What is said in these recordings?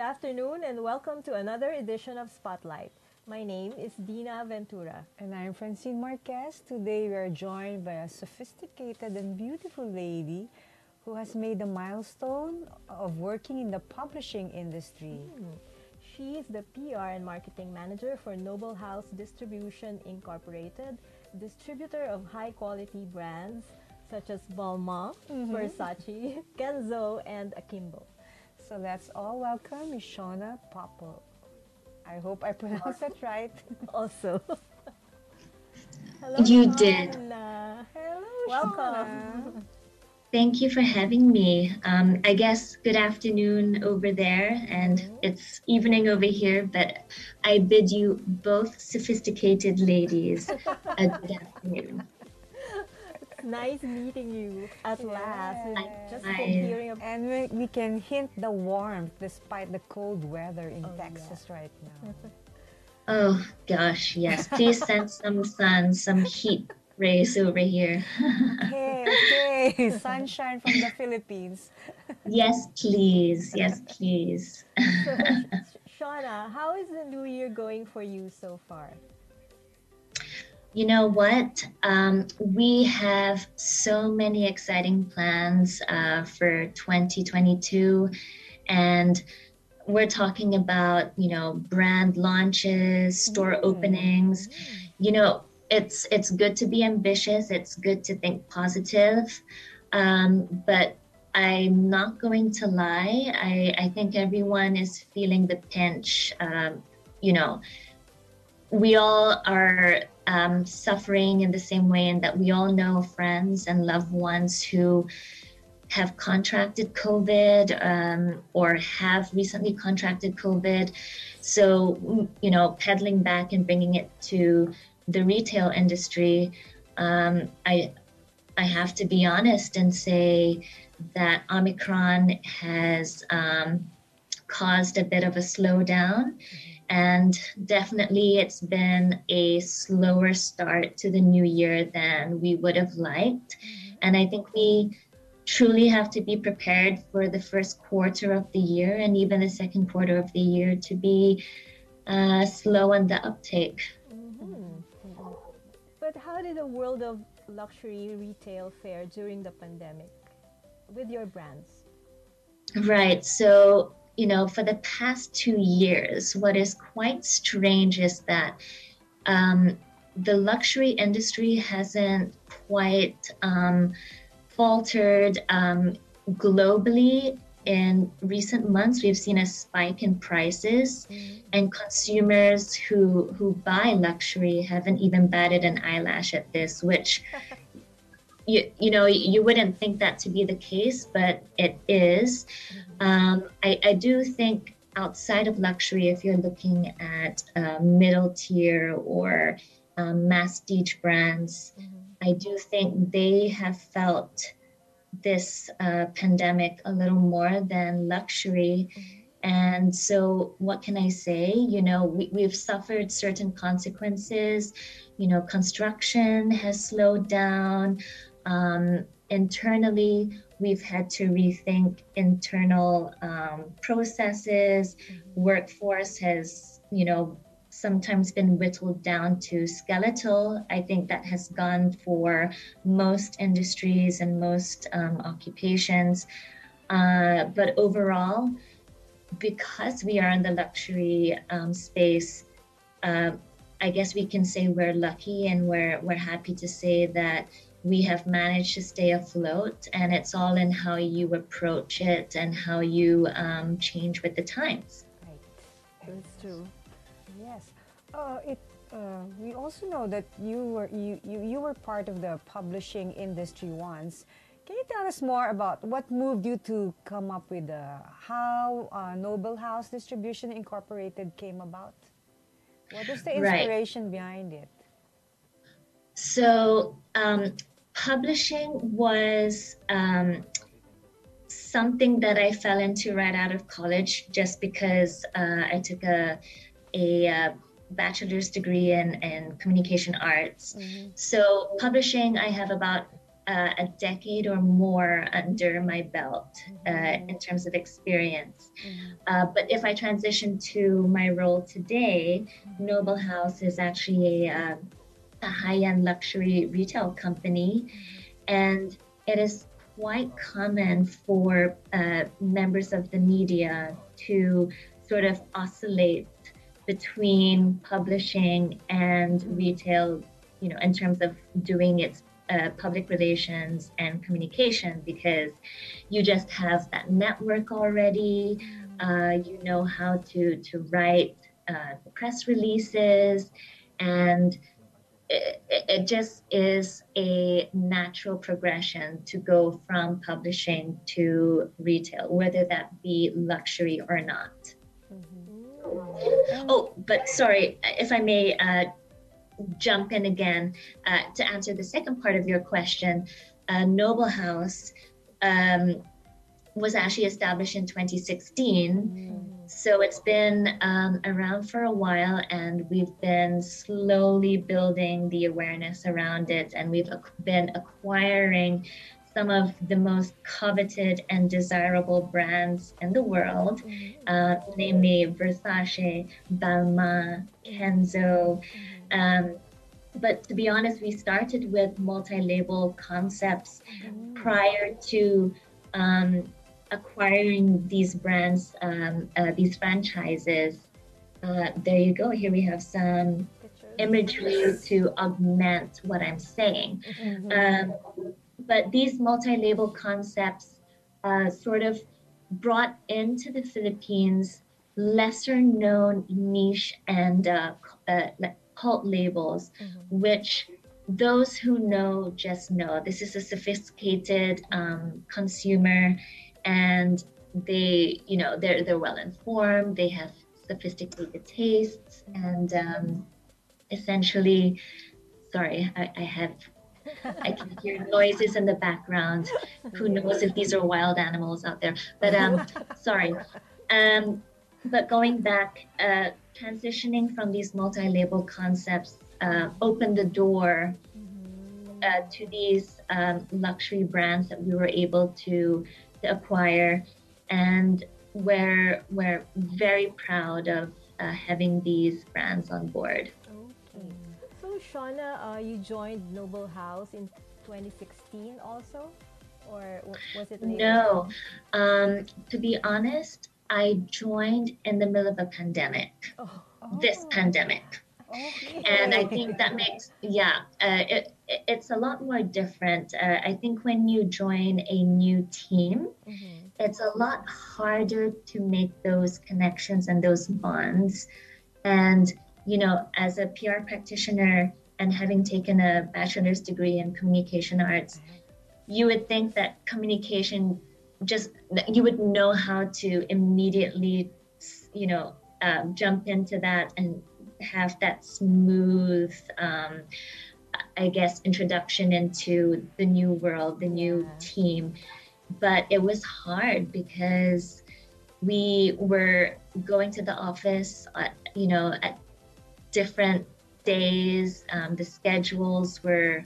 afternoon and welcome to another edition of Spotlight. My name is Dinah Ventura. And I'm Francine Marquez. Today we are joined by a sophisticated and beautiful lady who has made a milestone of working in the publishing industry. She is the PR and Marketing Manager for Noble House Distribution Incorporated, distributor of high-quality brands such as Balmain, Versace, Kenzo, and Akimbo. So let's all welcome Ms. Shauna Popple. I hope I pronounced that right. Also, hello, You did. Shauna. Hello, Welcome. Shauna. Thank you for having me. I guess good afternoon over there, and it's evening over here, but I bid you both sophisticated ladies a good afternoon. Nice meeting you at last. Just from Hi. hearing about And we can hint the warmth despite the cold weather in Texas right now. Oh gosh, yes. Please send some sun, some heat rays over here. Okay. Sunshine from the Philippines. Yes, please. Yes, please. So, Shauna, how is the new year going for you so far? You know what? We have so many exciting plans for 2022, and we're talking about, brand launches, store openings. It's good to be ambitious. It's good to think positive, but I'm not going to lie. I think everyone is feeling the pinch. You know, we all are suffering in the same way, and that we all know friends and loved ones who have contracted COVID or have recently contracted COVID. So, peddling back and bringing it to the retail industry, I have to be honest and say that Omicron has caused a bit of a slowdown. And definitely it's been a slower start to the new year than we would have liked. And I think we truly have to be prepared for the first quarter of the year and even the second quarter of the year to be slow on the uptake. But how did the world of luxury retail fare during the pandemic with your brands? Right. So, for the past 2 years, what is quite strange is that the luxury industry hasn't quite faltered globally. In recent months, we've seen a spike in prices, and consumers who buy luxury haven't even batted an eyelash at this, which you wouldn't think that to be the case, but it is. I do think outside of luxury, if you're looking at middle tier or masstige brands, I do think they have felt this pandemic a little more than luxury. And so what can I say? We've suffered certain consequences. Construction has slowed down. Internally, we've had to rethink internal processes. Workforce has, sometimes been whittled down to skeletal. I think that has gone for most industries and most occupations. But overall, because we are in the luxury space, I guess we can say we're lucky, and we're happy to say that we have managed to stay afloat, and it's all in how you approach it and how you change with the times. Right. That's true. Yes. We also know that you were part of the publishing industry once. Can you tell us more about what moved you to come up with how Noble House Distribution Incorporated came about? What was the inspiration behind it? So publishing was something that I fell into right out of college, just because I took a bachelor's degree in communication arts. So publishing, I have about a decade or more under my belt in terms of experience. But if I transition to my role today, Noble House is actually a high-end luxury retail company, and it is quite common for members of the media to sort of oscillate between publishing and retail, in terms of doing its public relations and communication, because you just have that network already. You know how to write press releases, and it just is a natural progression to go from publishing to retail, whether that be luxury or not. Oh, but sorry, if I may jump in again to answer the second part of your question. Noble House was actually established in 2016. So it's been around for a while, and we've been slowly building the awareness around it, and we've been acquiring some of the most coveted and desirable brands in the world, namely Versace, Balmain, Kenzo. But to be honest, we started with multi-label concepts prior to acquiring these brands, these franchises. There you go. Here we have some imagery to augment what I'm saying. But these multi-label concepts sort of brought into the Philippines lesser known niche and cult labels, which those who know just know. This is a sophisticated consumer, and they, they're well informed. They have sophisticated tastes, and essentially, sorry, I can hear noises in the background. Who knows if these are wild animals out there? But sorry. But going back, transitioning from these multi-label concepts opened the door to these luxury brands that we were able to acquire, and we're very proud of having these brands on board. Okay. So Shauna, you joined Noble House in 2016 also, or was it later? No, to be honest, I joined in the middle of a pandemic. This pandemic. Okay. And I think that makes, it's a lot more different. I think when you join a new team, it's a lot harder to make those connections and those bonds. And, as a PR practitioner and having taken a bachelor's degree in communication arts, you would think that communication, you would know how to immediately, jump into that and have that smooth, I guess, introduction into the new world, the new team. But it was hard because we were going to the office, at different days. The schedules were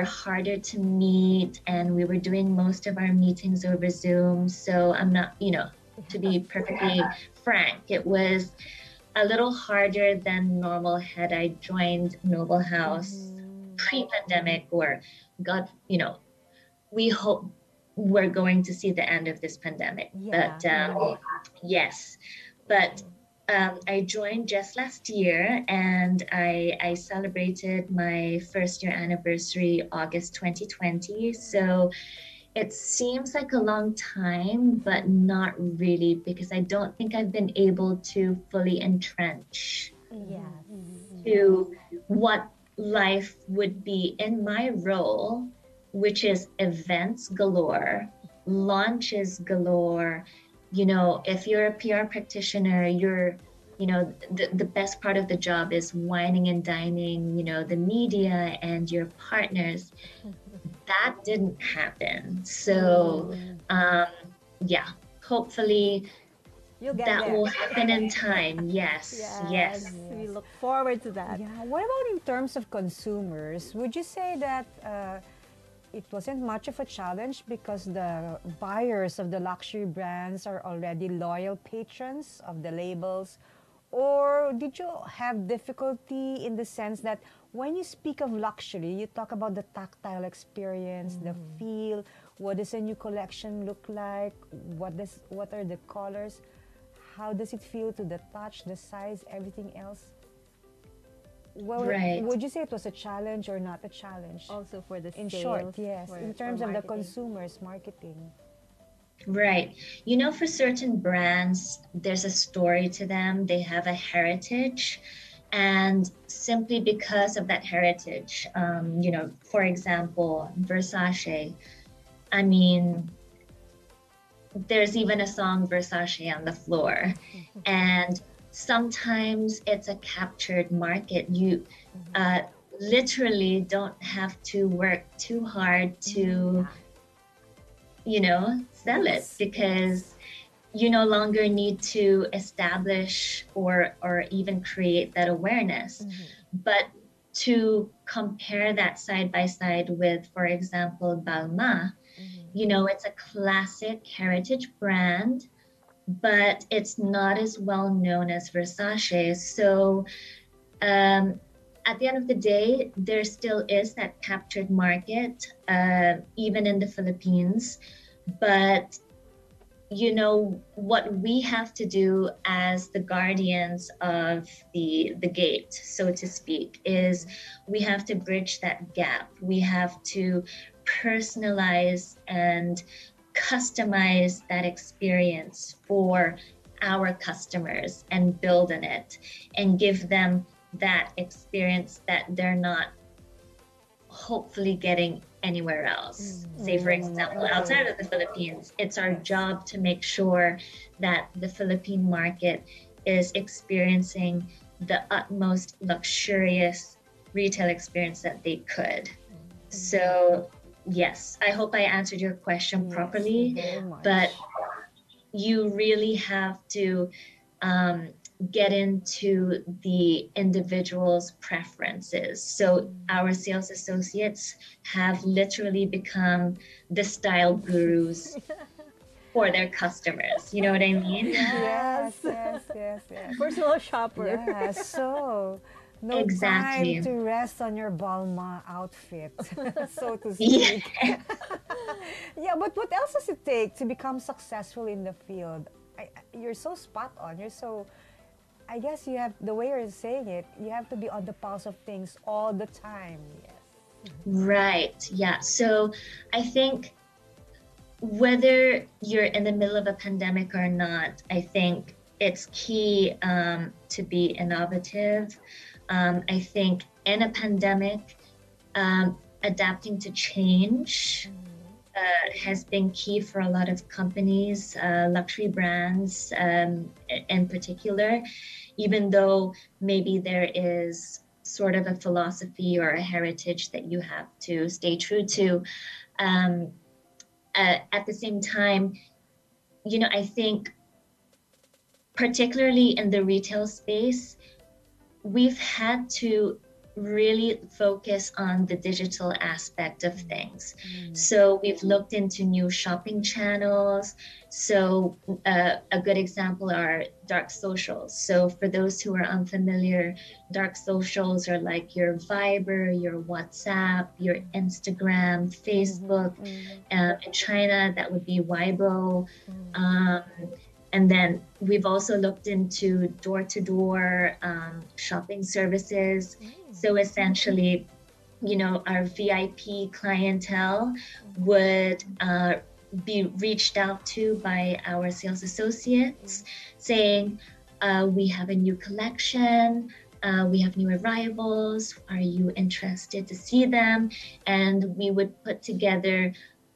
harder to meet, and we were doing most of our meetings over Zoom. So I'm not, to be perfectly frank, it was a little harder than normal had I joined Noble House pre-pandemic, or God, we hope we're going to see the end of this pandemic. But yes, but I joined just last year, and I celebrated my first year anniversary August 2020. So it seems like a long time, but not really, because I don't think I've been able to fully entrench to what life would be in my role, which is events galore, launches galore. If you're a PR practitioner, the best part of the job is wining and dining, the media and your partners. That didn't happen. So, hopefully that will happen in time. Yes. We look forward to that. Yeah. What about in terms of consumers? Would you say that it wasn't much of a challenge because the buyers of the luxury brands are already loyal patrons of the labels? Or did you have difficulty in the sense that when you speak of luxury, you talk about the tactile experience, the feel, what does a new collection look like, what are the colors, how does it feel to the touch, the size, everything else? Well, Right. would you say it was a challenge or not a challenge? Also for the In sales. short, yes. For, In for terms of the marketing. consumers, marketing. Right. You know, for certain brands, there's a story to them. They have a heritage. And simply because of that heritage, you know, for example, Versace, I mean, there's even a song Versace on the floor. And sometimes it's a captured market. You literally don't have to work too hard to, you know, sell it, Yes, because you no longer need to establish or even create that awareness. But to compare that side by side with, for example, Balmain, you know, it's a classic heritage brand, but it's not as well known as Versace. So at the end of the day, there still is that captured market, even in the Philippines. But you know, what we have to do as the guardians of the gate, so to speak, is we have to bridge that gap. We have to personalize and customize that experience for our customers and build on it and give them that experience that they're not hopefully getting anywhere else. Say, for example, outside of the Philippines, it's our job to make sure that the Philippine market is experiencing the utmost luxurious retail experience that they could. So, yes, I hope I answered your question properly, very much. but you really have to get into the individual's preferences. So our sales associates have literally become the style gurus for their customers. You know what I mean? Yes, yes, yes, yes. Personal shopper. Yeah, so no Exactly. time to rest on your Balmain outfit, so to Yeah. speak. Yeah, but what else does it take to become successful in the field? You're so spot on. You're so, I guess you have, the way you're saying it, you have to be on the pulse of things all the time. Yes. Right. Yeah. So I think whether you're in the middle of a pandemic or not, I think it's key to be innovative. I think in a pandemic, adapting to change has been key for a lot of companies, luxury brands in particular, even though maybe there is sort of a philosophy or a heritage that you have to stay true to. At the same time, you know, I think particularly in the retail space, we've had to really focus on the digital aspect of things. So we've looked into new shopping channels. So a good example are dark socials. So for those who are unfamiliar, dark socials are like your Viber, your WhatsApp, your Instagram, Facebook. In China, that would be Weibo. And then we've also looked into door-to-door shopping services. So essentially, you know, our VIP clientele would be reached out to by our sales associates saying, we have a new collection, we have new arrivals, are you interested to see them? And we would put together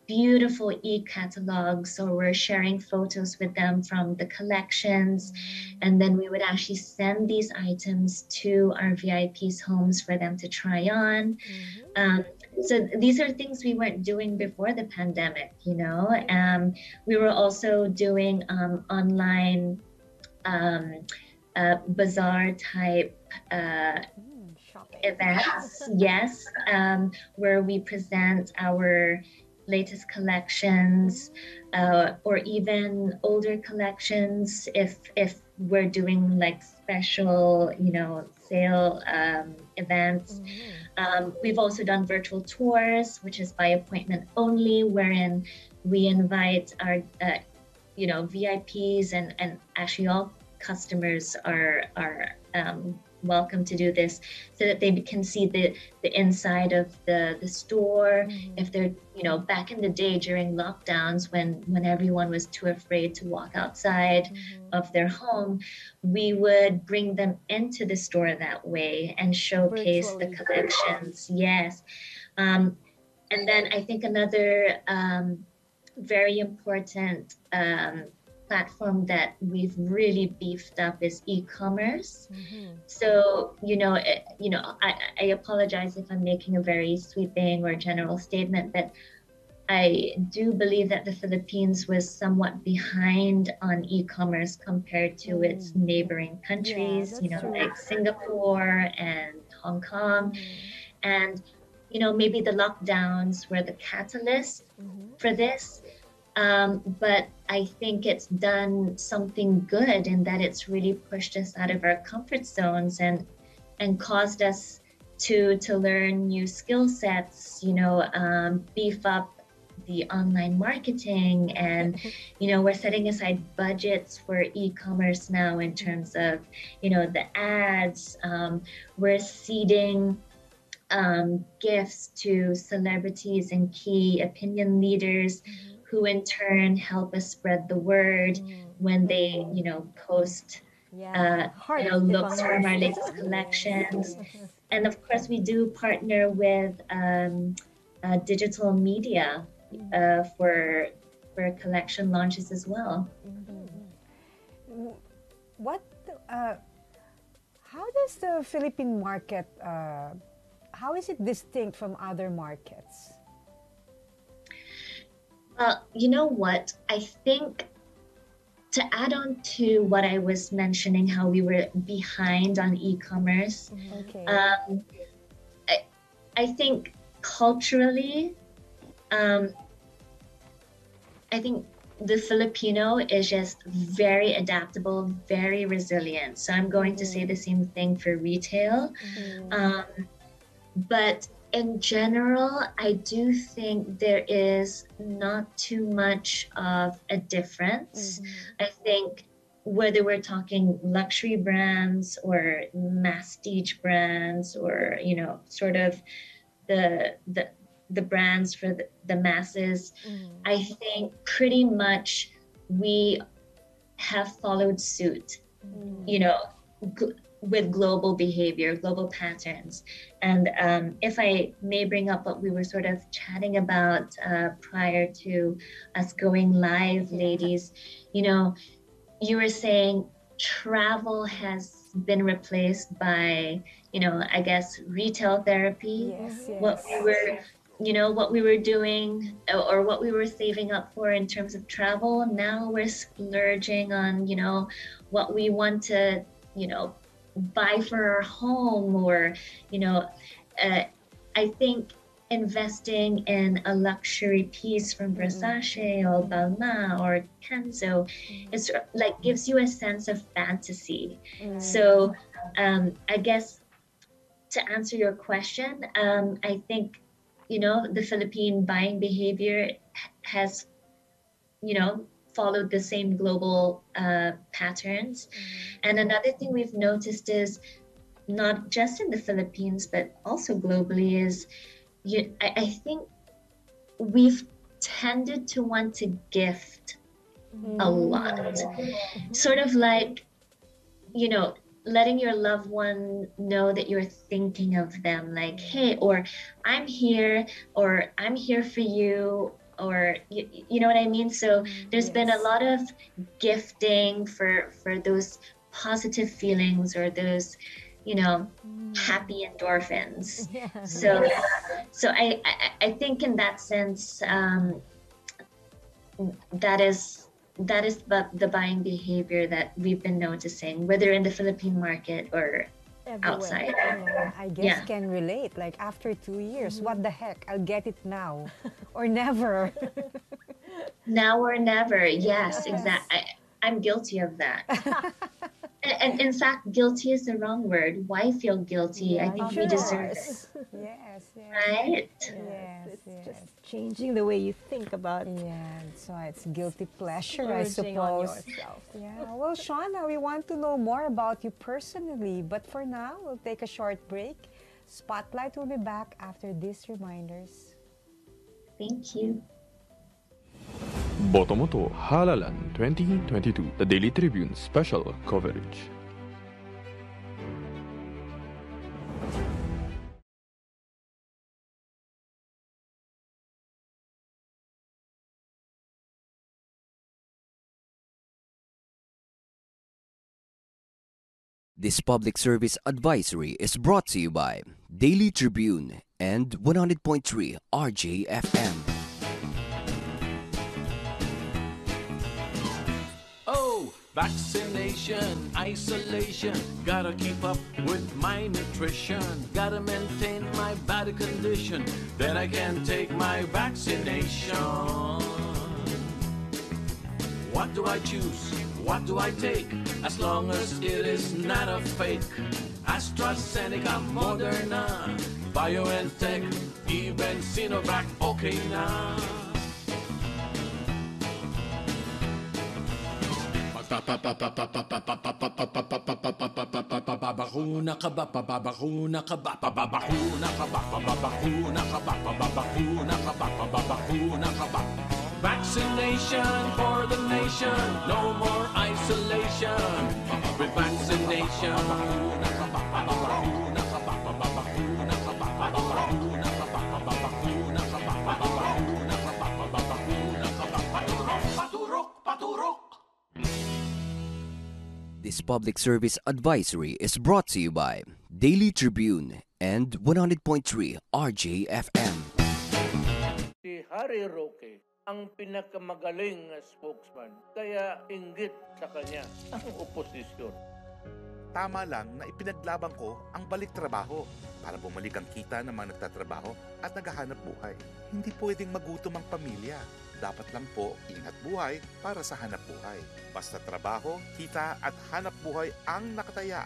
beautiful e-catalogs, so we're sharing photos with them from the collections, and then we would actually send these items to our VIPs' homes for them to try on. So these are things we weren't doing before the pandemic, you know. We were also doing online bazaar type shopping events, yes, where we present our latest collections, or even older collections if we're doing like special, sale events. We've also done virtual tours, which is by appointment only, wherein we invite our VIPs, and actually all customers are welcome to do this, so that they can see the inside of the store. If they're back in the day during lockdowns, when everyone was too afraid to walk outside of their home, we would bring them into the store that way and showcase the collections. Yes. And then I think another very important platform that we've really beefed up is e-commerce. So, I apologize if I'm making a very sweeping or general statement, but I do believe that the Philippines was somewhat behind on e-commerce compared to its neighboring countries, like Singapore and Hong Kong. And, maybe the lockdowns were the catalyst for this. But I think it's done something good in that it's really pushed us out of our comfort zones and caused us to learn new skill sets, beef up the online marketing, and we're setting aside budgets for e-commerce now in terms of the ads. We're seeding gifts to celebrities and key opinion leaders, who in turn help us spread the word when they, post looks from our latest collections. And of course, we do partner with digital media for collection launches as well. What? How does the Philippine market? How is it distinct from other markets? Well, you know what? I think, to add on to what I was mentioning, how we were behind on e-commerce, I think culturally, I think the Filipino is just very adaptable, very resilient. So I'm going to say the same thing for retail. But in general, I do think there is not too much of a difference. I think whether we're talking luxury brands or masstige brands, or sort of the brands for the masses, I think pretty much we have followed suit, with global behavior, global patterns. And if I may bring up what we were sort of chatting about prior to us going live, ladies, you were saying travel has been replaced by, I guess, retail therapy. What we were doing, or what we were saving up for in terms of travel, now we're splurging on, what we want to, buy for our home, or I think investing in a luxury piece from Versace or Balmain or Kenzo, it's like gives you a sense of fantasy. So I guess to answer your question, I think the Philippine buying behavior has followed the same global patterns. And another thing we've noticed is, not just in the Philippines, but also globally, is I think we've tended to want to gift a lot. Sort of like, letting your loved one know that you're thinking of them, like, hey, or I'm here for you, or you know what I mean? So there's been a lot of gifting for those positive feelings, or those happy endorphins. So I think in that sense, that is the buying behavior that we've been noticing, whether in the Philippine market or Everywhere. outside. I guess Yeah. can relate. Like after 2 years, what the heck? I'll get it now or never. Now or never. Yes, Yes. exactly. I'm guilty of that. And in fact, guilty is the wrong word. Why feel guilty? I Yeah, think Of we sure it deserve is. it, course. Yes, yes. right? Yes, It's yes. just changing the way you think about Yeah, so it's guilty pleasure, I splurging on suppose. yourself. Yeah, well, Shauna, we want to know more about you personally, but for now, we'll take a short break. Spotlight will be back after these reminders. Thank you. Botomoto Halalan 2022, the Daily Tribune special coverage. This public service advisory is brought to you by Daily Tribune and 100.3 RJFM. Oh, vaccination, isolation. Gotta keep up with my nutrition. Gotta maintain my body condition. Then I can take my vaccination. What do I choose? What do I take? As long as it is not a fake. AstraZeneca, Moderna, BioNTech, even Sinovac, okay na. Babakuna ka ba? Babakuna ka ba? Babakuna ka ba? Babakuna ka ba? Babakuna ka ba? Babakuna ka ba? Vaccination for the nation, no more isolation. With vaccination, babakuna ka ba? Babakuna ka ba? Babakuna ka ba? Babakuna ka ba? Babakuna ka ba? Babakuna ka ba? Babakuna ka ba? Paturok, paturok, paturok. This public service advisory is brought to you by Daily Tribune and 100.3 RJFM. Si Harry Roque ang pinakamagaling na spokesman, kaya inggit sa kanya ang oposisyon. Tama lang na ipinaglaban ko ang balik trabaho para bumalik ang kita ng mga nagtatrabaho at naghahanap buhay. Hindi pwedeng magutom ang pamilya. Dapat lang po ingat buhay para sa hanap buhay. Basta trabaho, kita at hanap buhay ang nakataya.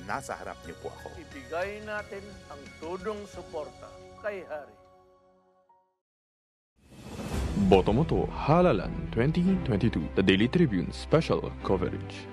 Nasa harap niyo po ako. Ibigay natin ang tudong suporta kay Harry. Botomoto Halalan 2022, the Daily Tribune special coverage.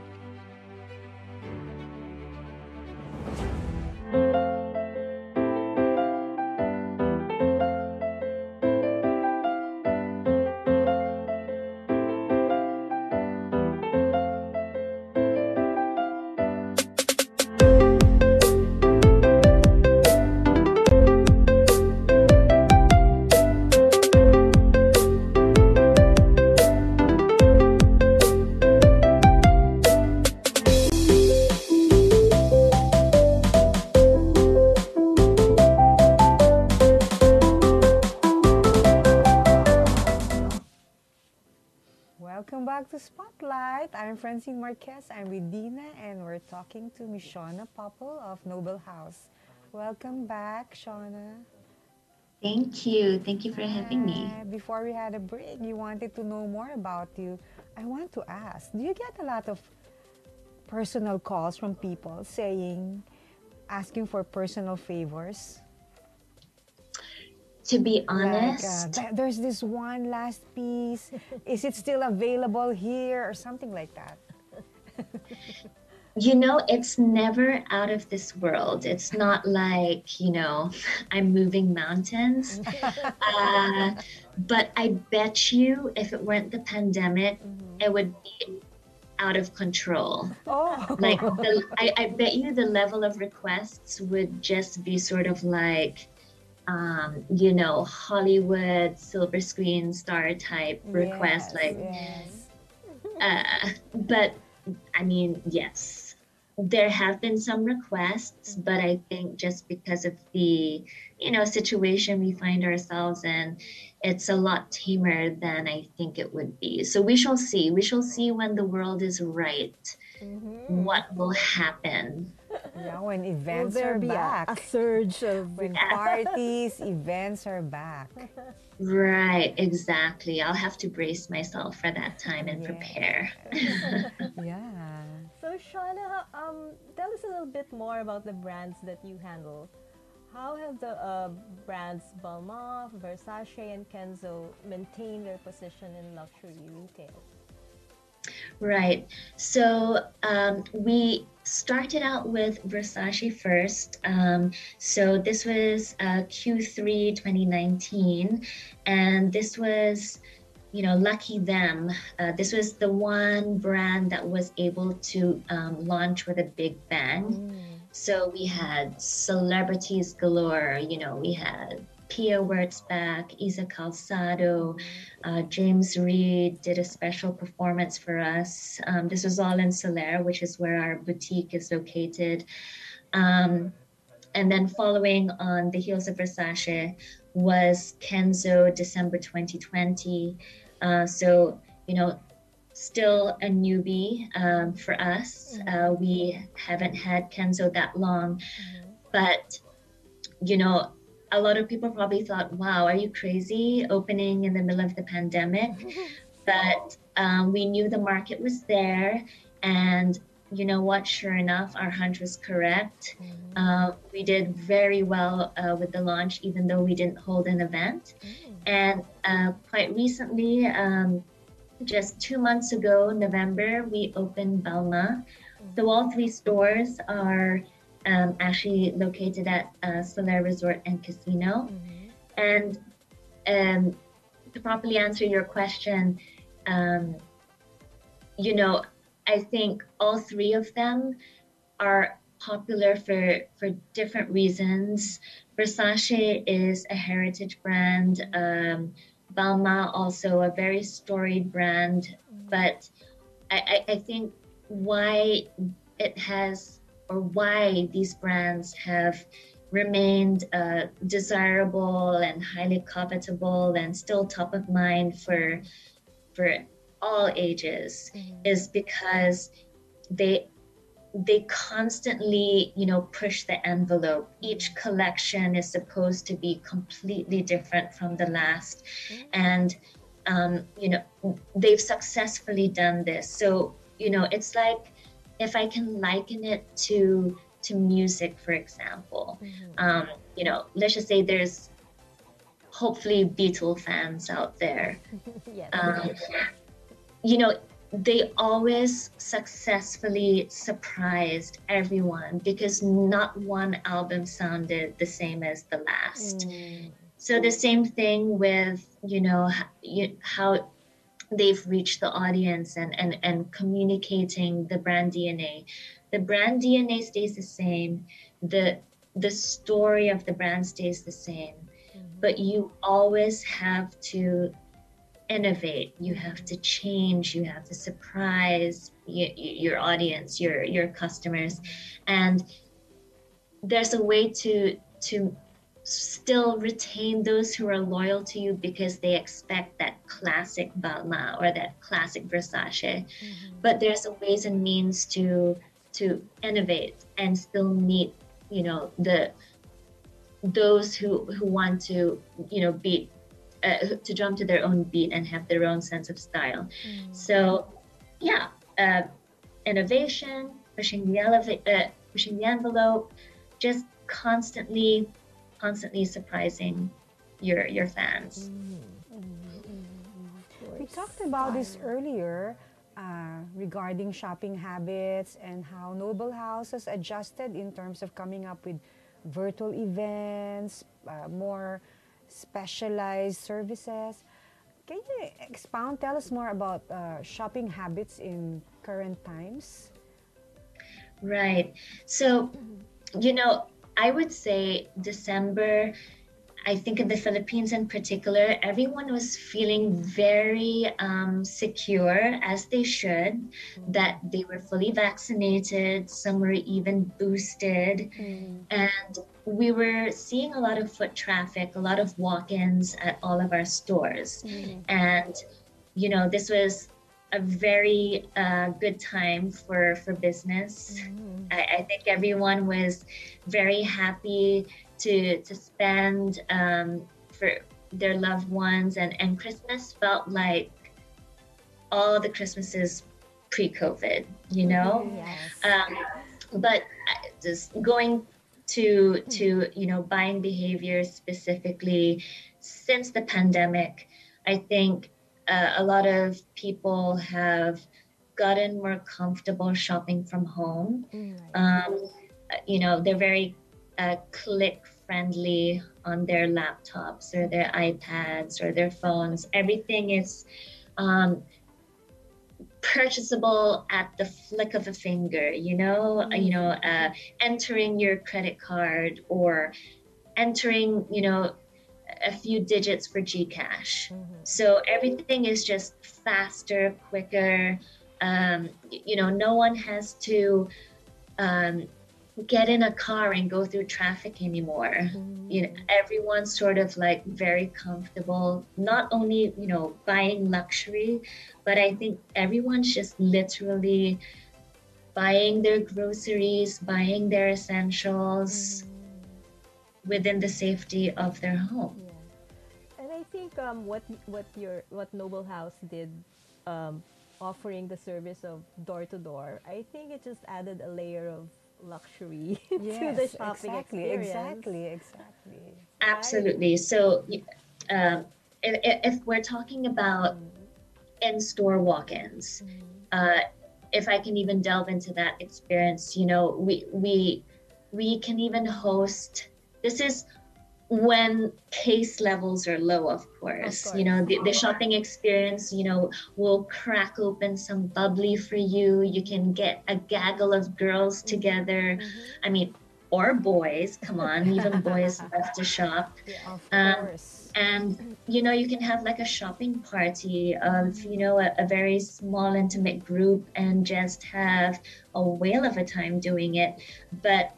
Welcome back to Spotlight. I'm Francine Marquez. I'm with Dinah, and we're talking to Miss Shauna Popple of Noble House. Welcome back, Shauna. Thank you. Thank you for having me. Before we had a break, you wanted to know more about you. I want to ask, do you get a lot of personal calls from people asking for personal favors? To be Like, honest, there's this one last piece. Is it still available here or something like that? you know, it's never out of this world. It's not like, I'm moving mountains. But I bet you if it weren't the pandemic, it would be out of control. Oh, Like, I bet you the level of requests would just be sort of like, Hollywood silver screen star type requests. yes. But I mean, yes, there have been some requests, but I think just because of the, situation we find ourselves in, it's a lot tamer than I think it would be. So we shall see. We shall see when the world is right what will happen. Yeah, when Will events there are be back. a surge of When parties, events are back. Right, exactly. I'll have to brace myself for that time and Yeah. prepare. Yeah. So, Shauna, tell us a little bit more about the brands that you handle. How have the brands Balmain, Versace, and Kenzo maintained their position in luxury retail? Right. So we started out with Versace first. So this was Q3 2019, and this was, you know, lucky them. This was the one brand that was able to launch with a big bang. So we had celebrities galore. You know, we had Pia Wurtzbach, Isa Calzado, James Reid did a special performance for us. This was all in Soler, which is where our boutique is located. And then following on the heels of Versace was Kenzo, December 2020. So, you know, still a newbie for us. We haven't had Kenzo that long, but, you know, a lot of people probably thought, wow, are you crazy opening in the middle of the pandemic? But we knew the market was there. And you know what? Sure enough, our hunch was correct. We did very well with the launch, even though we didn't hold an event. And quite recently, just 2 months ago, November, we opened Balmain. So all three stores are actually located at Soler Resort and Casino. And to properly answer your question, you know, I think all three of them are popular for different reasons. Versace is a heritage brand. Balmain also a very storied brand. But I think why it has, or why these brands have remained desirable and highly covetable and still top of mind for all ages is because they constantly, you know, push the envelope. Each collection is supposed to be completely different from the last, and you know, they've successfully done this. So, you know, it's like, if I can liken it to music, for example, you know, let's just say there's hopefully Beatle fans out there. Yes. You know, they always successfully surprised everyone because not one album sounded the same as the last. So the same thing with, you know, how they've reached the audience and communicating the brand DNA. The brand DNA stays the same. The story of the brand stays the same. But you always have to innovate. You have to change. You have to surprise your audience, your customers, and there's a way to still retain those who are loyal to you because they expect that classic Balmain or that classic Versace. But there's a ways and means to innovate and still meet, you know, those who want to, you know, beat to drum to their own beat and have their own sense of style. So yeah, innovation, pushing the envelope, just constantly surprising your fans. We talked about this earlier regarding shopping habits and how Noble House has adjusted in terms of coming up with virtual events, more specialized services. Can you expound, tell us more about shopping habits in current times? Right. So, you know, I would say December, I think in the Philippines in particular, everyone was feeling very secure, as they should, that they were fully vaccinated, some were even boosted. And we were seeing a lot of foot traffic, a lot of walk-ins at all of our stores. And, you know, this was a very good time for business. I think everyone was very happy to spend for their loved ones, and Christmas felt like all the Christmases pre-COVID, you know. Yes. But just going to buying behavior specifically since the pandemic, I think a lot of people have gotten more comfortable shopping from home. They're very click friendly on their laptops or their iPads or their phones. Everything is purchasable at the flick of a finger, entering your credit card or entering, a few digits for Gcash. So everything is just faster, quicker. No one has to get in a car and go through traffic anymore. Everyone's sort of like very comfortable, not only, buying luxury, but I think everyone's just literally buying their groceries, buying their essentials within the safety of their home. And I think what Noble House did, offering the service of door to door, I think it just added a layer of luxury to the shopping experience. Exactly. Absolutely. So if we're talking about in-store walk-ins, if I can even delve into that experience, we can even host, this is when case levels are low, of course. The shopping experience, will crack open some bubbly for you. You can get a gaggle of girls together. I mean, or boys, come on, even boys love to shop. Of course. And, you can have like a shopping party of, a very small, intimate group and just have a whale of a time doing it. But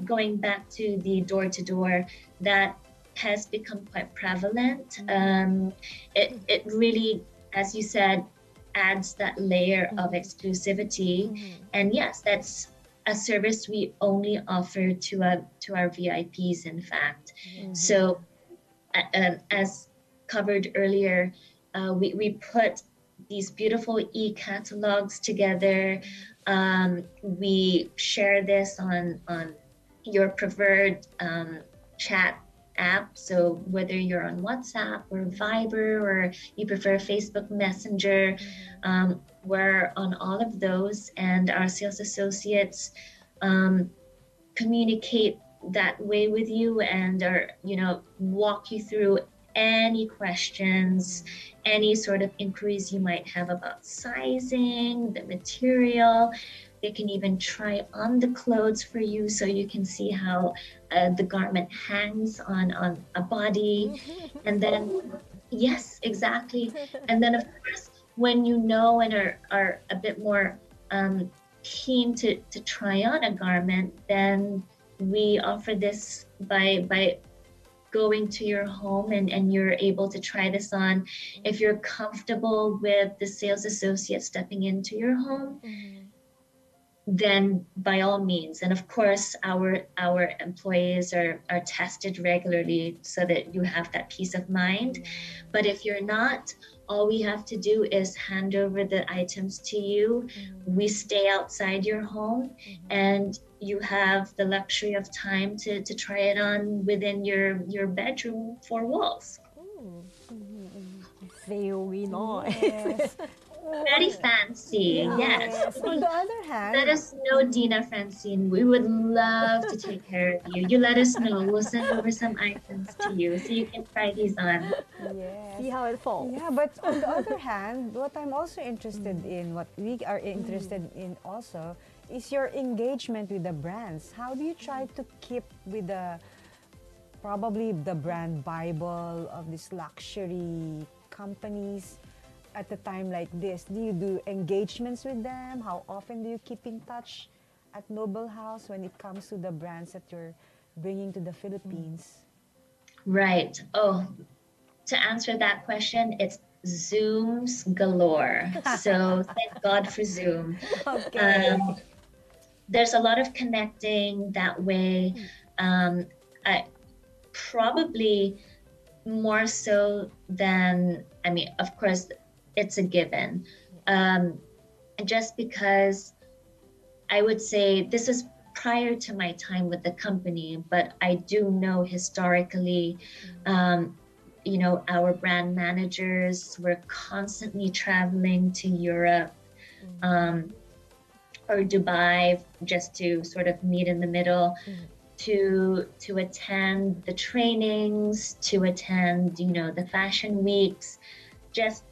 going back to the door-to-door, that has become quite prevalent. It really, as you said, adds that layer of exclusivity. And yes, that's a service we only offer to our VIPs, in fact. So as covered earlier, we put these beautiful e-catalogs together. We share this on your preferred chat app. So whether you're on WhatsApp or Viber or you prefer Facebook Messenger, we're on all of those, and our sales associates communicate that way with you and walk you through any questions, any sort of inquiries you might have about sizing, the material. They can even try on the clothes for you so you can see how the garment hangs on a body. And then, yes, exactly. And then, of course, when you know and are a bit more keen to try on a garment, then we offer this by going to your home and you're able to try this on. If you're comfortable with the sales associate stepping into your home, then by all means. And of course, our employees are tested regularly so that you have that peace of mind. But if you're not, all we have to do is hand over the items to you. We stay outside your home and you have the luxury of time to try it on within your bedroom four walls. Very nice. Yes. Very fancy, yes. On the other hand, Let us know, Dinah, Francine. We would love to take care of you. You let us know. We'll send over some items to you so you can try these on. yes. See how it falls. Yeah, but on the other hand, what I'm also interested in, what we are interested in also, is your engagement with the brands. How do you try to keep with probably the brand Bible of these luxury companies at a time like this? Do you do engagements with them? How often do you keep in touch at Noble House when it comes to the brands that you're bringing to the Philippines? Right. Oh, to answer that question, it's Zooms galore. So thank God for Zoom. Okay. There's a lot of connecting that way. I probably more so than, I mean, of course, it's a given. Just because I would say this is prior to my time with the company, but I do know historically, you know, our brand managers were constantly traveling to Europe or Dubai just to sort of meet in the middle, to attend the trainings, to attend, you know, the fashion weeks, just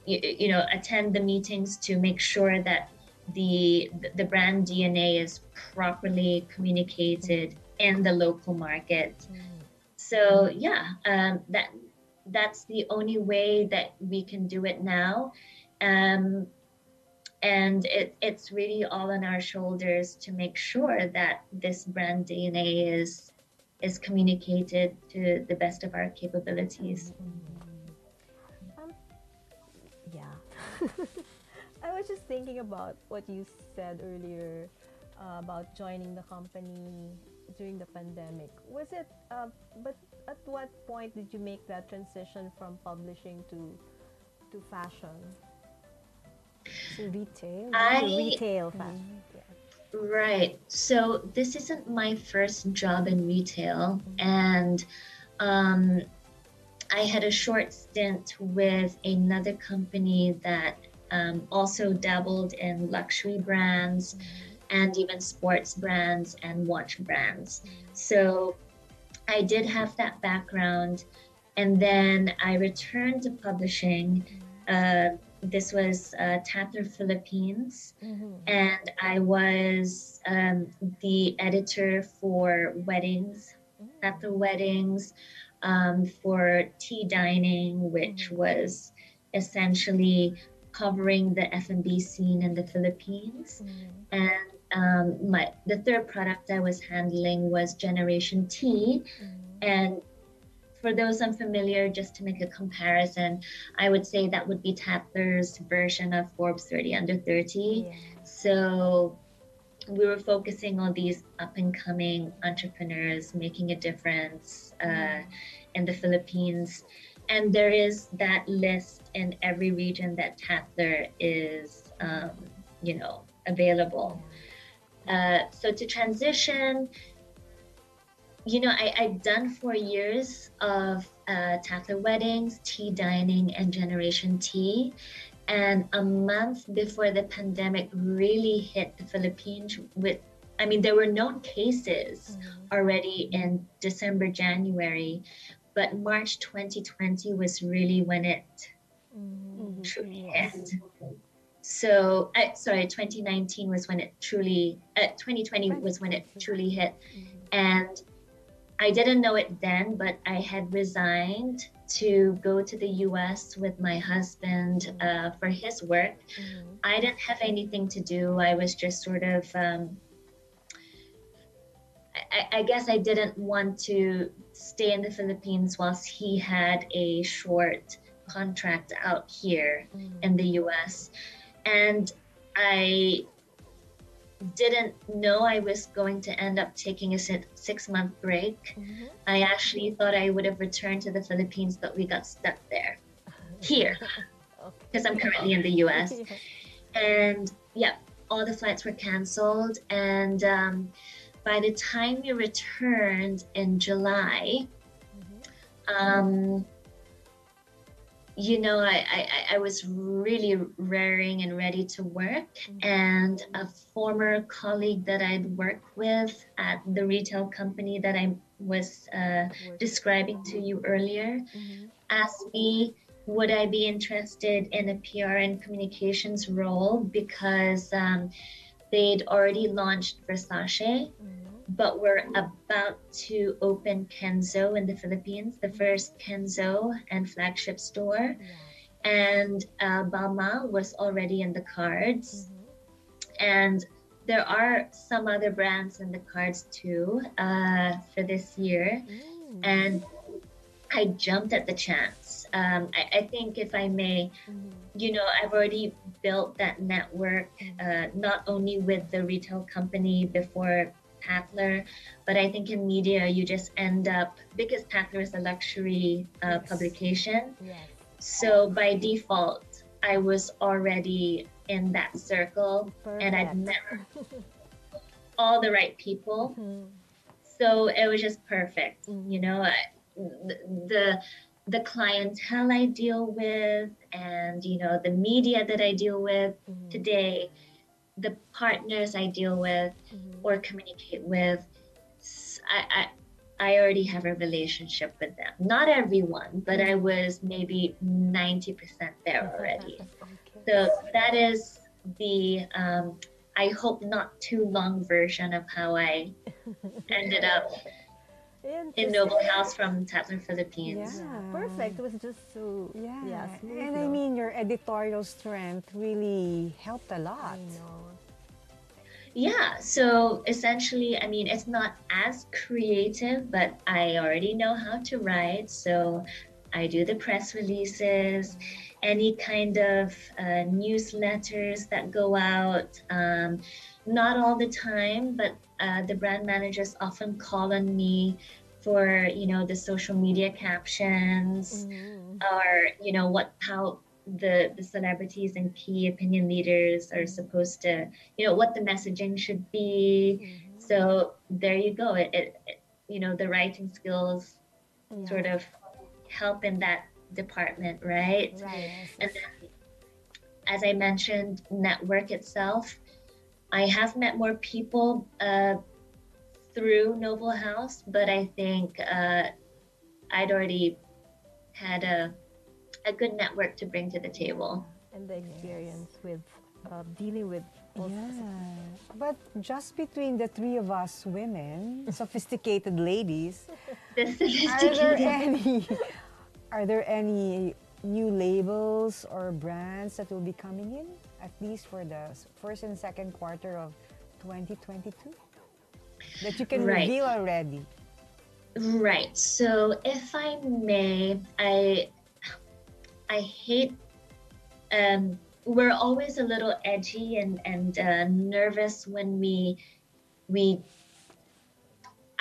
you know, attend the meetings to make sure that the brand DNA is properly communicated in the local market. So yeah, that's the only way that we can do it now. And it's really all on our shoulders to make sure that this brand DNA is communicated to the best of our capabilities. Yeah. I was just thinking about what you said earlier about joining the company during the pandemic. Was it, but at what point did you make that transition from publishing to fashion? To retail. Retail fashion. Right. So this isn't my first job in retail, and I had a short stint with another company that also dabbled in luxury brands and even sports brands and watch brands. So I did have that background, and then I returned to publishing. This was Tatler Philippines, and I was the editor for weddings, Tatler weddings, for tea dining, which was essentially covering the F&B scene in the Philippines. And the third product I was handling was Generation Tea, and for those unfamiliar, just to make a comparison, I would say that would be Tatler's version of Forbes 30 Under 30. Yeah. So we were focusing on these up-and-coming entrepreneurs making a difference in the Philippines. And there is that list in every region that Tatler is, you know, available. So to transition, you know, I'd done 4 years of Tatler weddings, tea dining, and Generation Tea. And a month before the pandemic really hit the Philippines I mean, there were known cases already in December, January, but March 2020 was really when it truly hit. So, sorry, 2019 was when it truly, 2020 was when it truly hit. And I didn't know it then, but I had resigned to go to the US with my husband for his work. I didn't have anything to do. I was just sort of, I guess I didn't want to stay in the Philippines whilst he had a short contract out here in the US. And I didn't know I was going to end up taking a 6-month break. I actually thought I would have returned to the Philippines, but we got stuck here, because I'm currently in the US. And yeah, all the flights were canceled. And by the time we returned in July, you know, I was really raring and ready to work. And a former colleague that I'd worked with at the retail company that I was describing to you earlier asked me, would I be interested in a PR and communications role, because they'd already launched Versace, but we're about to open Kenzo in the Philippines, the first Kenzo and flagship store. And Balmain was already in the cards. And there are some other brands in the cards too for this year. And I jumped at the chance. I think if I may, I've already built that network, not only with the retail company before Tatler, but I think in media you just end up, because Tatler is a luxury publication. Yes. So by default, I was already in that circle, and I'd met all the right people. So it was just perfect. The clientele I deal with, and the media that I deal with today, the partners I deal with or communicate with, I already have a relationship with them. Not everyone, but I was maybe 90% there already. So that is the I hope not too long version of how I ended up in Noble House from Tatler, Philippines. Yeah, perfect. It was just so smooth. And I mean, your editorial strength really helped a lot. I know. Yeah, so essentially, I mean, it's not as creative, but I already know how to write. So I do the press releases, any kind of newsletters that go out. Not all the time, but the brand managers often call on me for, the social media captions, or, how the celebrities and key opinion leaders are supposed to, what the messaging should be. So there you go. It the writing skills sort of help in that department, right? Right. And then, as I mentioned, network itself. I have met more people through Noble House, but I think I'd already had a good network to bring to the table. And the experience with dealing with But just between the three of us women, sophisticated ladies, are there any new labels or brands that will be coming in, at least for the first and second quarter of 2022, that you can reveal already? Right. So if I may, I hate, we're always a little edgy and nervous when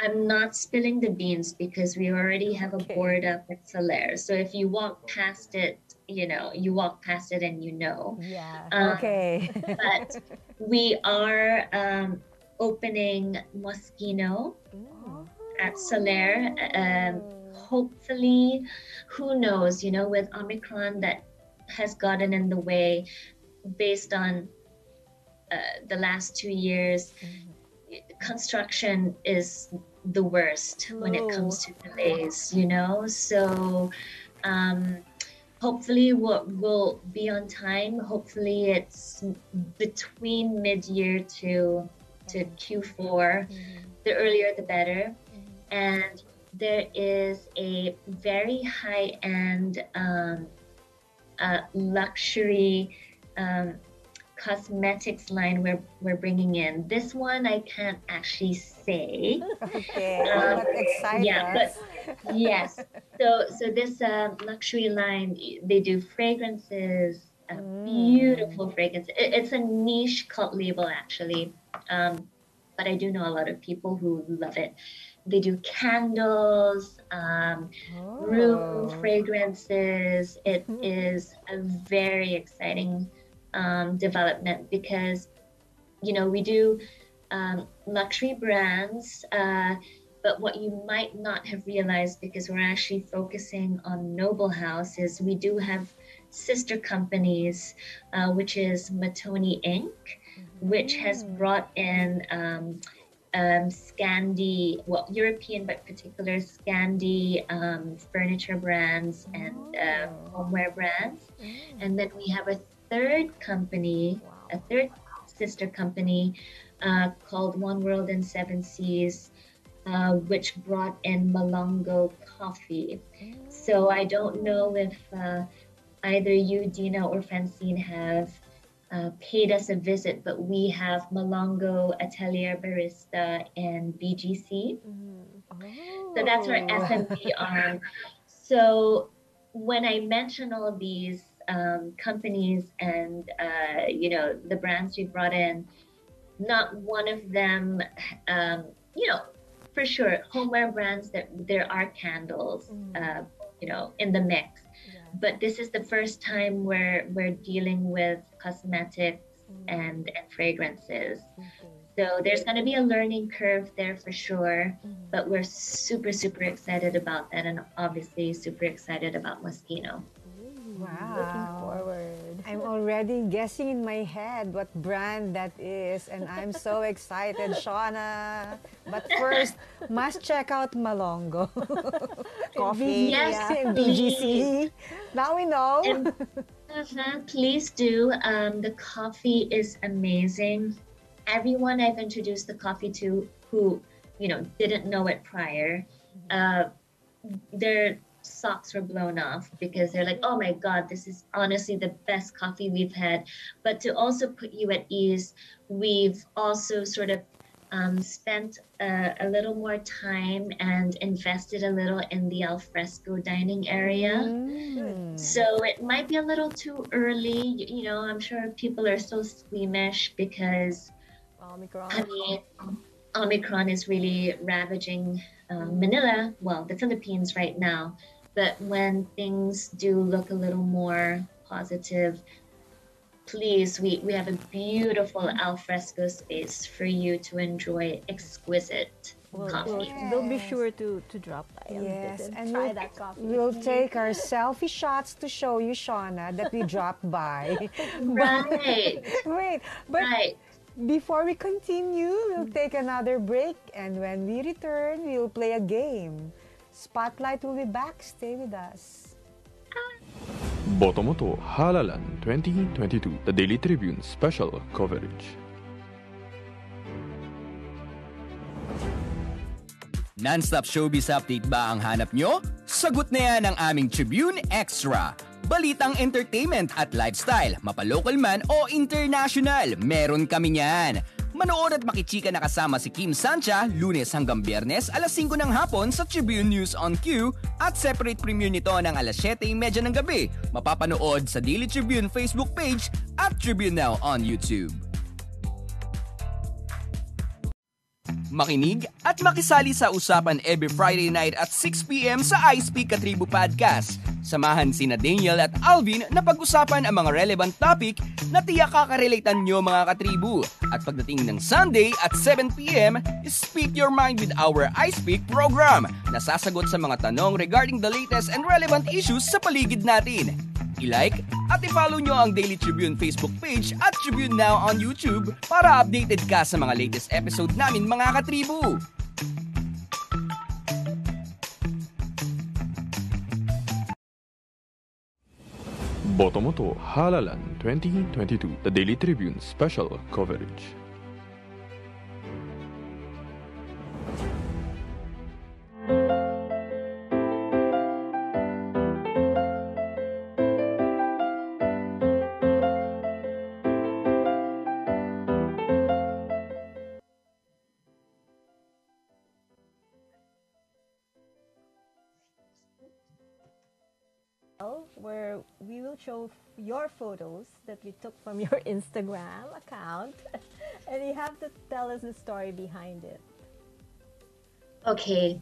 I'm not spilling the beans because we already have a board up at Solaire. So if you walk past it, you walk past it and Yeah. But we are opening Moschino at Solaire. Hopefully, who knows, with Omicron that has gotten in the way based on the last 2 years. Construction is the worst when it comes to delays, so hopefully we'll be on time. Hopefully it's between mid-year to Q4. The earlier the better. And there is a very high-end luxury cosmetics line we're bringing in. This one I can't actually say. Okay, but excite us. But yes. So this luxury line, they do fragrances, beautiful fragrances. It's a niche cult label actually, but I do know a lot of people who love it. They do candles, room fragrances. It is a very exciting development because, we do luxury brands, but what you might not have realized, because we're actually focusing on Noble House, is we do have sister companies, which is Matoni Inc., which has brought in Scandi, European but particular Scandi furniture brands and homeware brands. And then we have a third company, a third sister company called One World and Seven Seas, which brought in Malongo coffee. So I don't know if either you, Dinah, or Francine have paid us a visit, but we have Malongo Atelier Barista and BGC. So that's our F&B arm. So when I mention all of these companies and the brands we brought in, not one of them, um, for sure, homeware brands. That there are candles, in the mix. Yeah. But this is the first time where we're dealing with cosmetics and fragrances. Okay. So there's going to be a learning curve there for sure, but we're super, super excited about that, and obviously super excited about Moschino. Looking forward. I'm already guessing in my head what brand that is, and I'm so excited, Shauna. But first, must check out Malongo Coffee Yes, and please. BGC. Now we know. And please do. The coffee is amazing. Everyone I've introduced the coffee to who, didn't know it prior, their socks were blown off because they're like, oh my God, this is honestly the best coffee we've had. But to also put you at ease, we've also sort of spent a little more time and invested a little in the alfresco dining area. So it might be a little too early. I'm sure people are still squeamish because Omicron is really ravaging Manila, well, the Philippines right now. But when things do look a little more positive, please, we have a beautiful alfresco space for you to enjoy exquisite coffee. We'll be sure to drop by Yes, and and try that coffee. we'll take our selfie shots to show you, Shauna, that we dropped by. Right. Wait, but Right. before we continue, we'll take another break, and when we return, we'll play a game. Spotlight will be back. Stay with us. Boto mo to Halalan 2022, the Daily Tribune special coverage. Non-stop showbiz update ba ang hanap nyo? Sagot na yan ang aming Tribune Extra. Balitang entertainment at lifestyle, mapalocal man o international, meron kami niyan. Manood at makichika na kasama si Kim Sancha, Lunes hanggang Biyernes, alas 5 ng hapon sa Tribune News on Q at separate premiere nito ng alas 7:30 ng gabi. Mapapanood sa Daily Tribune Facebook page at TribuneNow on YouTube. Makinig at makisali sa usapan every Friday night at 6 p.m. sa I Speak Katribu Podcast. Samahan sina Daniel at Alvin na pag-usapan ang mga relevant topic na tiyak kakarelatean nyo mga katribu. At pagdating ng Sunday at 7 p.m., Speak Your Mind with our I Speak program na sasagot sa mga tanong regarding the latest and relevant issues sa paligid natin. I-like at i-follow nyo ang Daily Tribune Facebook page at Tribune Now on YouTube para updated ka sa mga latest episode namin mga katribu. Boto mo to Halalan 2022, the Daily Tribune special coverage. Where we will show your photos that we took from your Instagram account, and you have to tell us the story behind it. Okay,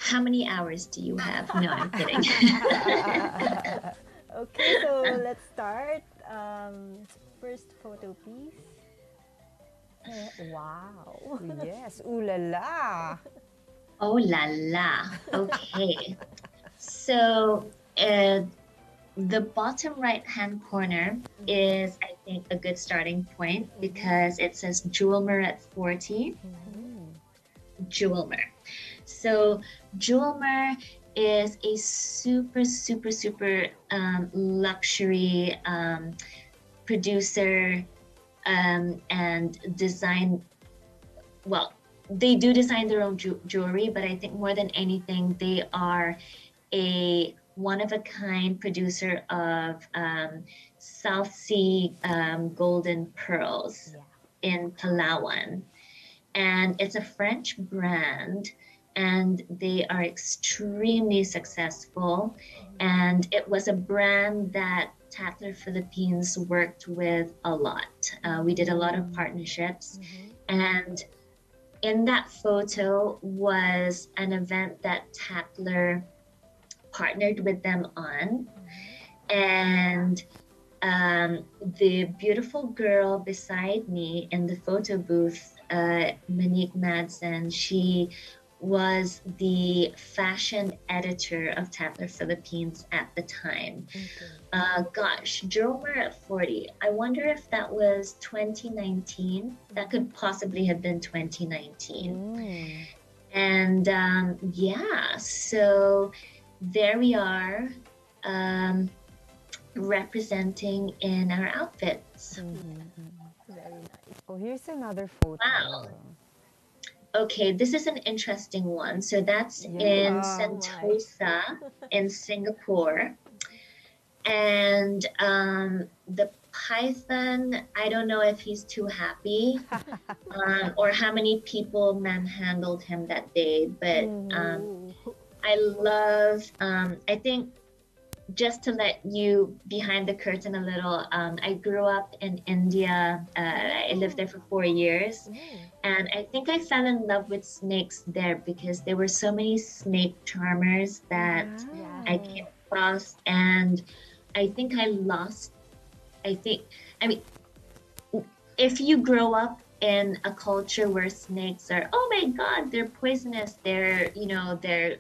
how many hours do you have? No, I'm kidding. Okay, so let's start. First photo, please. Wow. Yes, ooh la la. Oh la la. Okay. So, the bottom right-hand corner is, I think, a good starting point because it says Jewelmer at 40. Jewelmer. So, Jewelmer is a super, super, super luxury producer and design. Well, they do design their own jewelry, but I think more than anything, they are a one-of-a-kind producer of South Sea golden pearls in Palawan. And it's a French brand, and they are extremely successful. And it was a brand that Tatler Philippines worked with a lot. We did a lot of partnerships, and in that photo was an event that Tatler partnered with them on. And the beautiful girl beside me in the photo booth, Monique Madsen, she was the fashion editor of Tatler Philippines at the time. Gosh, Dromer at 40. I wonder if that was 2019. That could possibly have been 2019. And yeah, so there we are, representing in our outfits. Very nice. Oh, here's another photo. Wow. Okay, this is an interesting one. So that's in Sentosa in Singapore. And the python, I don't know if he's too happy or how many people manhandled him that day, but I love, I think, just to let you behind the curtain a little, I grew up in India. I lived there for 4 years. And I think I fell in love with snakes there because there were so many snake charmers that I came across. And I think I mean, if you grow up in a culture where snakes are, oh my God, they're poisonous. They're, they're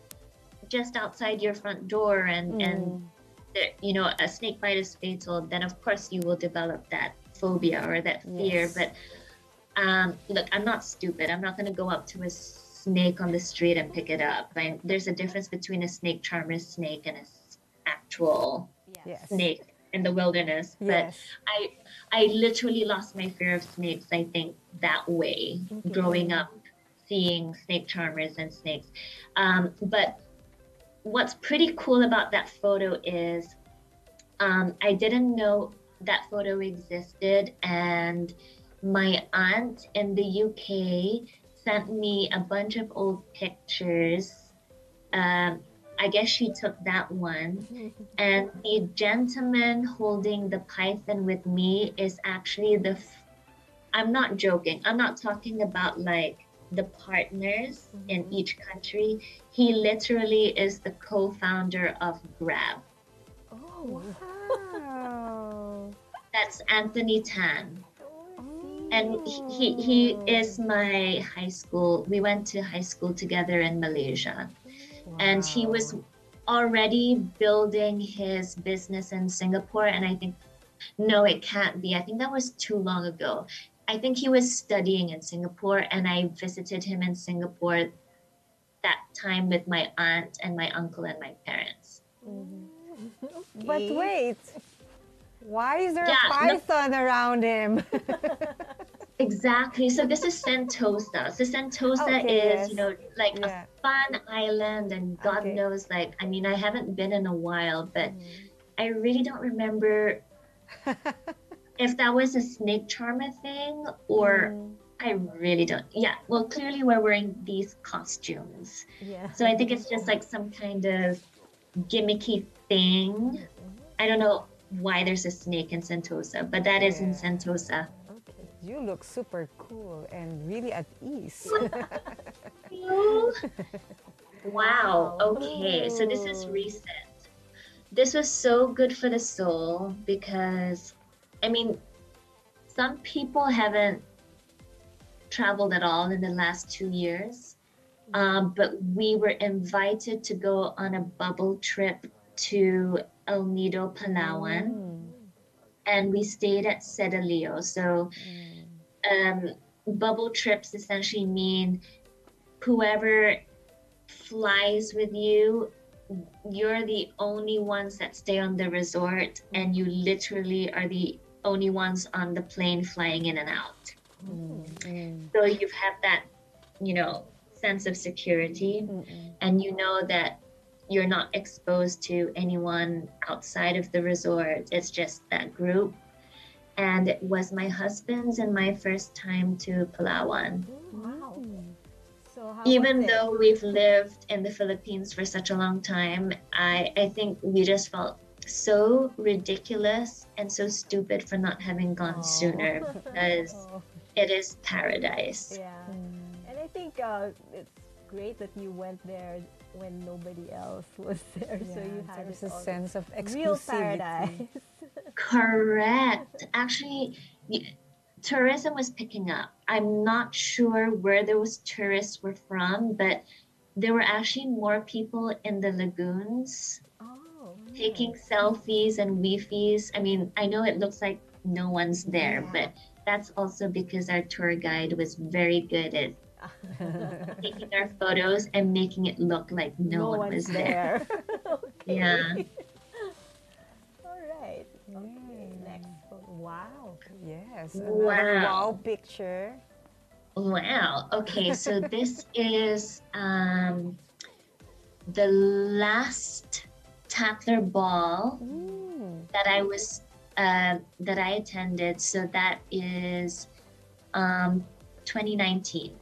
just outside your front door and a snake bite is fatal, then of course you will develop that phobia or that fear. But look, I'm not stupid. I'm not going to go up to a snake on the street and pick it up. There's a difference between a snake charmer snake and an actual snake in the wilderness. But I literally lost my fear of snakes, I think, that way, growing up, seeing snake charmers and snakes. But what's pretty cool about that photo is I didn't know that photo existed, and my aunt in the UK sent me a bunch of old pictures. I guess she took that one. And the gentleman holding the python with me is actually I'm not joking. I'm not talking about like the partners in each country. He literally is the co-founder of Grab. Oh, wow. That's Anthony Tan. And he is my high school. We went to high school together in Malaysia. And he was already building his business in Singapore. And I think, no, it can't be. I think that was too long ago. I think he was studying in Singapore, and I visited him in Singapore that time with my aunt and my uncle and my parents. But wait, why is there a python around him? Exactly. So this is Sentosa. So Sentosa is, like a fun island, and God knows, I haven't been in a while, but I really don't remember if that was a snake charmer thing or I really don't. Yeah, well, clearly we're wearing these costumes. So I think it's just like some kind of gimmicky thing. I don't know why there's a snake in Sentosa, but that is in Sentosa. You look super cool and really at ease. Wow. Okay, so this is recent. This was so good for the soul because, some people haven't traveled at all in the last 2 years, but we were invited to go on a bubble trip to El Nido, Palawan, and we stayed at Sedaleo. So bubble trips essentially mean whoever flies with you, you're the only ones that stay on the resort, and you literally are the only ones on the plane flying in and out. So you have that, sense of security, and you know that you're not exposed to anyone outside of the resort. It's just that group. And it was my husband's and my first time to Palawan. Wow. So how even was it? though we've lived in the Philippines for such a long time, I think we just felt so ridiculous and so stupid for not having gone sooner, because Oh, it is paradise. yeah. And I think it's great that you went there when nobody else was there, so you had there's it a all sense of real exclusivity. paradise. Correct. Actually, tourism was picking up. I'm not sure where those tourists were from, but there were actually more people in the lagoons Oh, taking selfies and wifis. I mean, I know it looks like no one's there, but that's also because our tour guide was very good at taking our photos and making it look like no one was one's there. Okay. Yeah. All right. Okay. Next. Wow. Yes, another Wow. wow picture. Wow. Okay, so this is the last Tatler ball that I was that I attended. So that is 2019,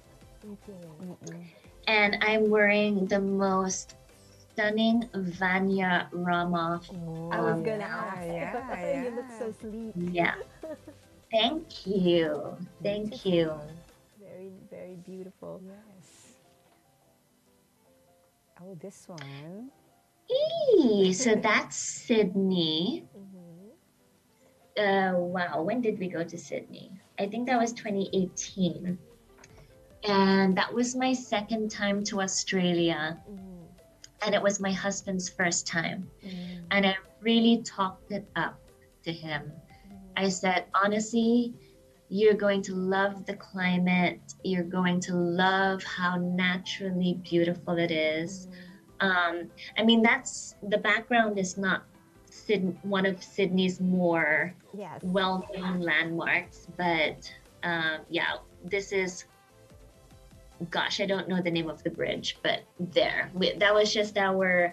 and I'm wearing the most stunning Vanya Rama. I was gonna ask. yeah. You look so sleek. Yeah. Thank you. Thank you. Very, very beautiful. Yes. Oh, this one. So that's Sydney. Wow, when did we go to Sydney? I think that was 2018. And that was my second time to Australia. And it was my husband's first time. And I really talked it up to him. I said, honestly, you're going to love the climate. You're going to love how naturally beautiful it is. I mean, that's the background is not one of Sydney's more well-known landmarks, but yeah, this is, gosh, I don't know the name of the bridge, but that was just our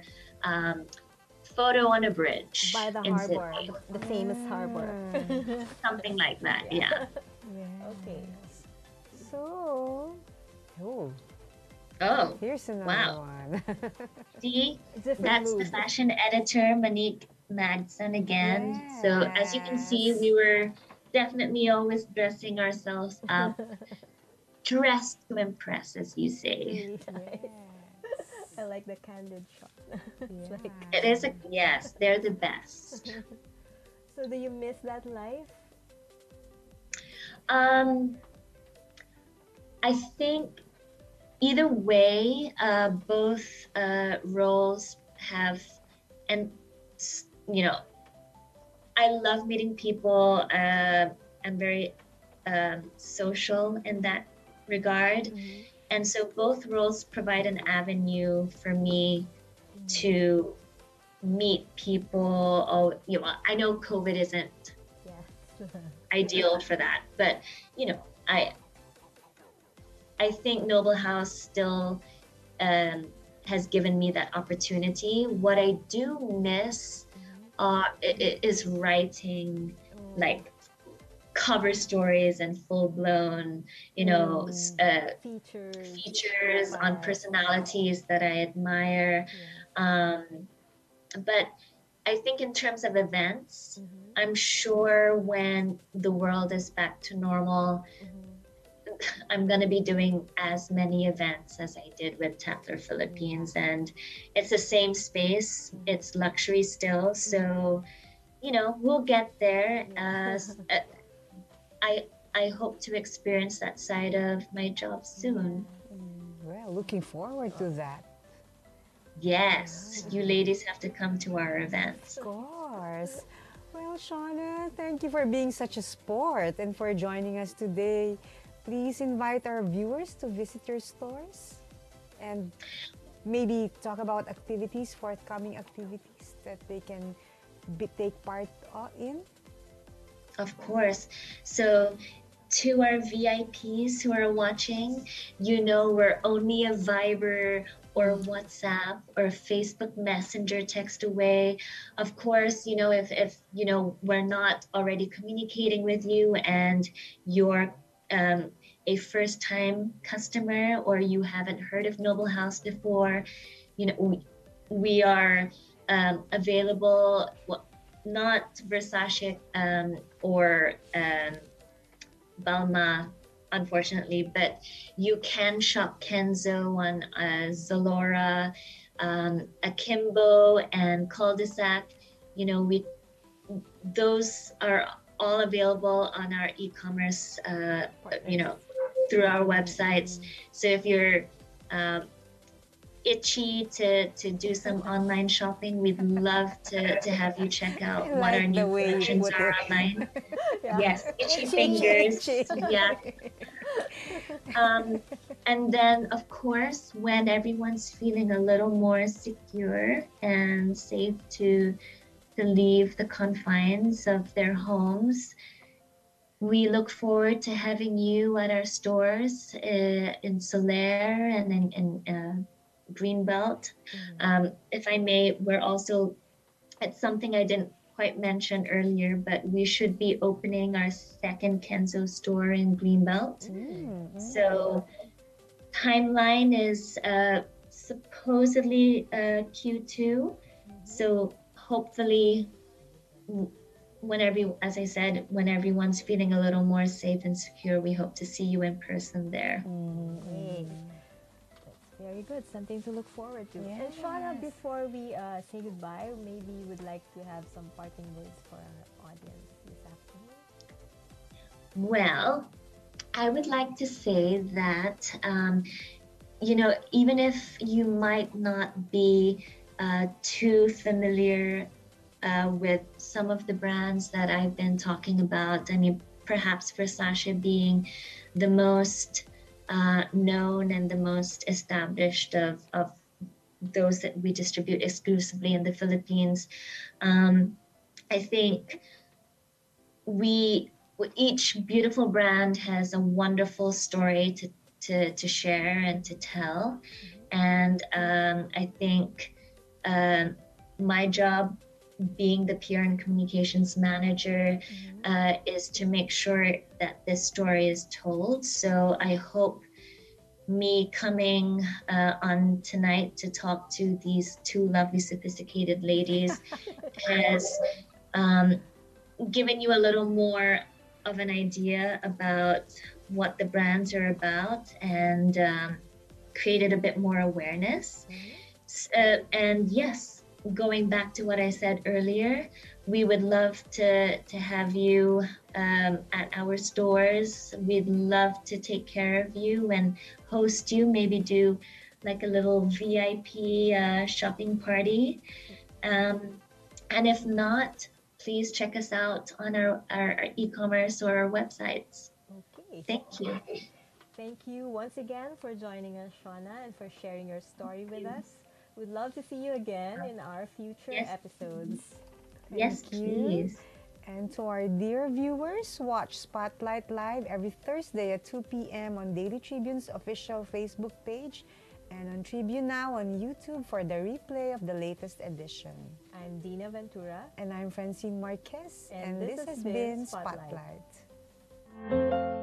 photo on a bridge By the in harbor, Sydney. the famous harbor. Something like that, yeah. Okay. So, Oh, here's another wow. one. See, Different that's the mood. fashion editor, Monique Magson again. So as you can see, we were definitely always dressing ourselves up, dressed to impress, as you say. Really nice. I like the candid shot. It's like, It is yes, they're the best. so do you miss that life? I think either way, both roles have, and you know, I love meeting people. I'm very social in that regard, and so both roles provide an avenue for me to meet people. Oh, I know COVID isn't ideal for that, but I think Noble House still has given me that opportunity. What I do miss is writing like cover stories and full-blown, features on personalities that I admire. But I think in terms of events, I'm sure when the world is back to normal, I'm going to be doing as many events as I did with Tatler Philippines. And it's the same space. It's luxury still. So, we'll get there. I hope to experience that side of my job soon. Well, looking forward to that. Yes, you ladies have to come to our events. Of course. Well, Shauna, thank you for being such a sport and for joining us today. Please invite our viewers to visit your stores and maybe talk about forthcoming activities that they can take part in. Of course. So to our VIPs who are watching, we're only a Viber or WhatsApp or Facebook Messenger text away. Of course, if we're not already communicating with you and you're a first-time customer or you haven't heard of Noble House before, we are available. Well, not Versace or Balmain, unfortunately, but you can shop Kenzo on Zalora, Akimbo, and Cul-de-sac. Those are all available on our e-commerce, through our websites. So if you're itchy to do some online shopping, we'd love to have you check out what our new collections are online. Yes, itchy fingers. Yeah. And then, of course, when everyone's feeling a little more secure and safe to leave the confines of their homes, we look forward to having you at our stores in Solaire and in Greenbelt. If I may, we're also, it's something I didn't quite mention earlier, but we should be opening our second Kenzo store in Greenbelt. So timeline is supposedly Q2. So hopefully, as I said, when everyone's feeling a little more safe and secure, we hope to see you in person there. Great. That's very good. Something to look forward to. Yes. And Shauna, before we say goodbye, maybe you would like to have some parting words for our audience this afternoon. Well, I would like to say that, even if you might not be too familiar with some of the brands that I've been talking about, I mean, perhaps Versace being the most known and the most established of those that we distribute exclusively in the Philippines. I think each beautiful brand has a wonderful story to share and to tell. And I think my job, being the PR and communications manager, is to make sure that this story is told. So I hope me coming on tonight to talk to these two lovely, sophisticated ladies has given you a little more of an idea about what the brands are about and created a bit more awareness. And yes, going back to what I said earlier, we would love to have you at our stores. We'd love to take care of you and host you, maybe do like a little VIP shopping party. And if not, please check us out on our e-commerce or our websites. Okay. Thank you. Thank you once again for joining us, Shauna, and for sharing your story with us. We'd love to see you again in our future episodes. Yes, please. And to our dear viewers, watch Spotlight Live every Thursday at 2 p.m. on Daily Tribune's official Facebook page and on TribuneNow on YouTube for the replay of the latest edition. I'm Dinah Ventura. And I'm Francine Marquez. And this has been Spotlight. Spotlight.